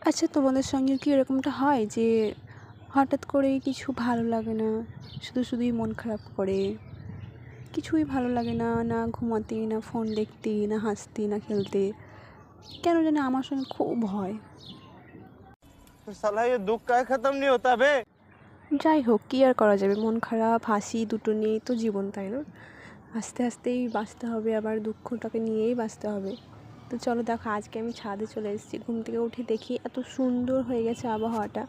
আচ্ছা, তোমাদের সঙ্গে কি এরকমটা হয় যে হঠাৎ করেই কিছু ভালো লাগে না, শুধু শুধুই মন খারাপ করে, কিছুই ভালো লাগে না, না ঘুমাতে, না ফোন দেখতে, না হাসতে, না খেলতে? কেন জানি আমার সঙ্গে খুব হয়। साला ये दुख का खत्म नहीं होता बे। যাই হোক, কী আর করা যাবে, মন খারাপ হাসি দুটো নিয়েই তো জীবন, তাই না? আস্তে আস্তেই বাঁচতে হবে, আবার দুঃখটাকে নিয়েই বাঁচতে হবে। তো চলো দেখো, আজকে আমি ছাদে চলে এসেছি, ঘুম থেকে উঠে দেখি এত সুন্দর হয়ে গেছে আবহাওয়াটা।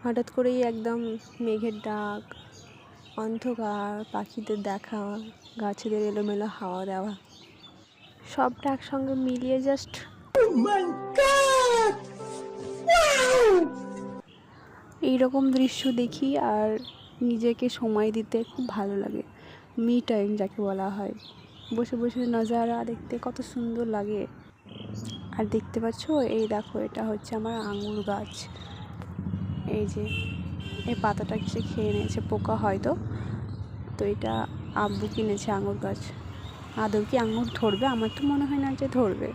হঠাৎ করেই একদম মেঘের ডাক, অন্ধকার, পাখিদের দেখা, গাছেদের এলোমেলো হাওয়া দেওয়া, সবটা একসঙ্গে মিলিয়ে জাস্ট এইরকম দৃশ্য দেখি আর নিজেকে সময় দিতে খুব ভালো লাগে। মি টাইম যাকে বলা হয়, বসে বসে নজারা দেখতে কত সুন্দর লাগে। আর দেখতে পাচ্ছ, এই দেখো, এটা হচ্ছে আমার আঙুর গাছ। এই যে এই পাতাটা কিসে খেয়ে নিয়েছে, পোকা হয়তো। তো এটা আব্বু কিনেছে আঙুর গাছ। আদৌ কি আঙুর ধরবে? আমার তো মনে হয় না যে ধরবে,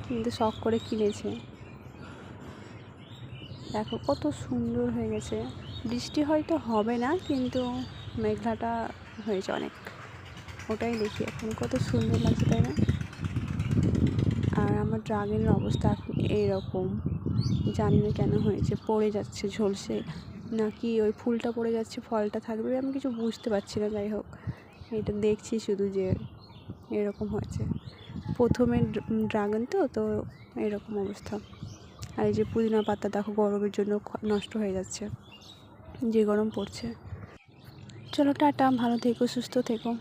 কিন্তু শখ করে কিনেছে। দেখো কত সুন্দর হয়ে গেছে। বৃষ্টি হয়তো হবে না, কিন্তু মেঘলাটা হয়েছে অনেক। ওটাই দেখি এখন, কত সুন্দর লাগছে, তাই না? আর আমার ড্রাগনের অবস্থা এখন এইরকম, জানি না কেন হয়েছে, পড়ে যাচ্ছে, ঝলসে, নাকি ওই ফুলটা পড়ে যাচ্ছে ফলটা থাকবে, আমি কিছু বুঝতে পারছি না। যাই হোক, এটা দেখছি শুধু যে এরকম হয়েছে। প্রথমে ড্রাগন তো এরকম অবস্থা। আর এই যে পুদিনা পাতা দেখো, গরমের জন্য নষ্ট হয়ে যাচ্ছে, যে গরম পড়ছে। চলো টাটা, ভালো থেকো, সুস্থ থেকো।